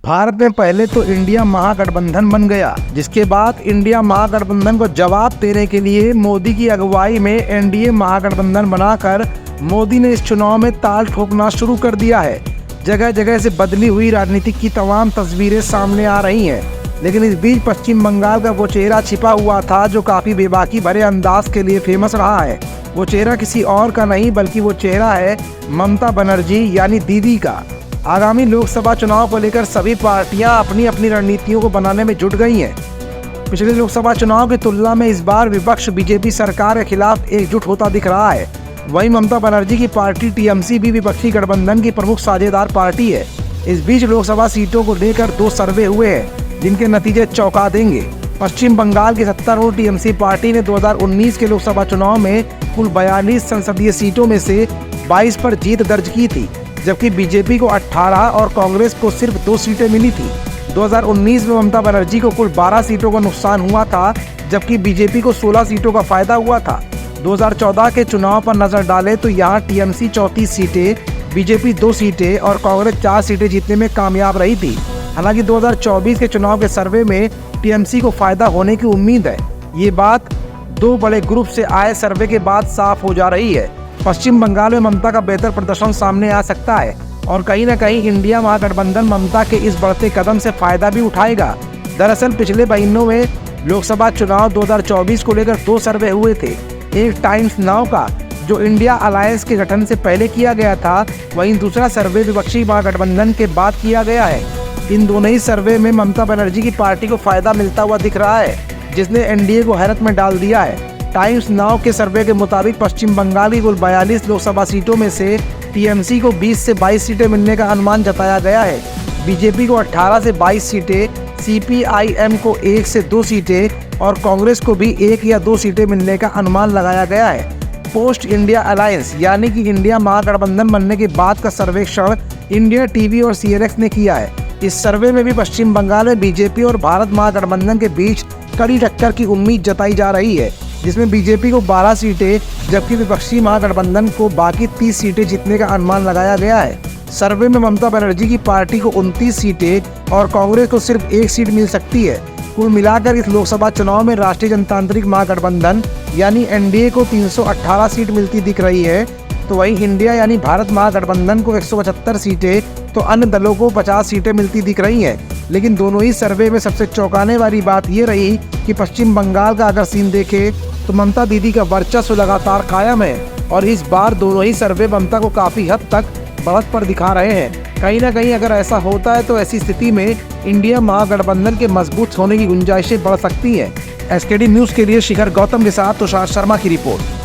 भारत में पहले तो इंडिया महागठबंधन बन गया, जिसके बाद इंडिया महागठबंधन को जवाब देने के लिए मोदी की अगुवाई में एनडीए महागठबंधन बनाकर मोदी ने इस चुनाव में ताल ठोकना शुरू कर दिया है। जगह जगह से बदली हुई राजनीति की तमाम तस्वीरें सामने आ रही हैं, लेकिन इस बीच पश्चिम बंगाल का वो चेहरा छिपा हुआ था जो काफ़ी बेबाकी भरे अंदाज के लिए फेमस रहा है। वो चेहरा किसी और का नहीं बल्कि वो चेहरा है ममता बनर्जी यानी दीदी का। आगामी लोकसभा चुनाव को लेकर सभी पार्टियां अपनी अपनी रणनीतियों को बनाने में जुट गई हैं। पिछले लोकसभा चुनाव की तुलना में इस बार विपक्ष बीजेपी सरकार के खिलाफ एकजुट होता दिख रहा है। वहीं ममता बनर्जी की पार्टी टीएमसी भी विपक्षी गठबंधन की प्रमुख साझेदार पार्टी है। इस बीच लोकसभा सीटों को लेकर 2 सर्वे हुए हैं जिनके नतीजे चौंका देंगे। पश्चिम बंगाल की सत्तारूढ़ टीएमसी पार्टी ने 2019 के लोकसभा चुनाव में कुल 42 संसदीय सीटों में से 22 पर जीत दर्ज की थी, जबकि बीजेपी को 18 और कांग्रेस को सिर्फ 2 सीटें मिली थी। 2019 में ममता बनर्जी को कुल 12 सीटों का नुकसान हुआ था, जबकि बीजेपी को 16 सीटों का फायदा हुआ था। 2014 के चुनाव पर नजर डालें तो यहाँ टीएमसी 34 सीटें, बीजेपी 2 सीटें और कांग्रेस 4 सीटें जीतने में कामयाब रही थी। हालांकि 2024 के चुनाव के सर्वे में टीएमसी को फायदा होने की उम्मीद है। ये बात 2 बड़े ग्रुप से आए सर्वे के बाद साफ हो जा रही है। पश्चिम बंगाल में ममता का बेहतर प्रदर्शन सामने आ सकता है और कहीं न कहीं इंडिया महागठबंधन ममता के इस बढ़ते कदम से फायदा भी उठाएगा। दरअसल पिछले महीनों में लोकसभा चुनाव 2024 को लेकर 2 सर्वे हुए थे। एक टाइम्स नाउ का जो इंडिया अलायंस के गठन से पहले किया गया था, वहीं दूसरा सर्वे विपक्षी महागठबंधन के बाद किया गया है। इन दोनों ही सर्वे में ममता बनर्जी की पार्टी को फायदा मिलता हुआ दिख रहा है, जिसने एनडीए को हैरत में डाल दिया है। टाइम्स नाउ के सर्वे के मुताबिक पश्चिम बंगाल की कुल 42 लोकसभा सीटों में से टीएमसी को 20 से 22 सीटें मिलने का अनुमान जताया गया है। बीजेपी को 18 से 22 सीटें, सीपीआईएम को 1 से 2 सीटें और कांग्रेस को भी 1 या 2 सीटें मिलने का अनुमान लगाया गया है। पोस्ट इंडिया अलायंस यानी कि इंडिया महागठबंधन बनने के बाद का सर्वेक्षण इंडिया टीवी और सीएनएक्स ने किया है। इस सर्वे में भी पश्चिम बंगाल में बीजेपी और भारत महागठबंधन के बीच कड़ी टक्कर की उम्मीद जताई जा रही है, जिसमें बीजेपी को 12 सीटें जबकि विपक्षी महागठबंधन को बाकी 30 सीटें जीतने का अनुमान लगाया गया है। सर्वे में ममता बनर्जी की पार्टी को 29 सीटें और कांग्रेस को सिर्फ 1 सीट मिल सकती है। कुल मिलाकर इस लोकसभा चुनाव में राष्ट्रीय जनतांत्रिक महागठबंधन यानी एनडीए को 318 सीट मिलती दिख रही है, तो वहीं इंडिया यानी भारत महागठबंधन को 175 सीटें तो अन्य दलों को 50 सीटें मिलती दिख रही हैं। लेकिन दोनों ही सर्वे में सबसे चौंकाने वाली बात ये रही कि पश्चिम बंगाल का अगर सीन देखे तो ममता दीदी का वर्चस्व लगातार कायम है और इस बार दोनों ही सर्वे ममता को काफ़ी हद तक बढ़त पर दिखा रहे हैं। कहीं ना कहीं अगर ऐसा होता है तो ऐसी स्थिति में इंडिया महागठबंधन के मजबूत होने की गुंजाइशें बढ़ सकती हैं। एसकेडी न्यूज़ के लिए शिखर गौतम के साथ तुषार शर्मा की रिपोर्ट।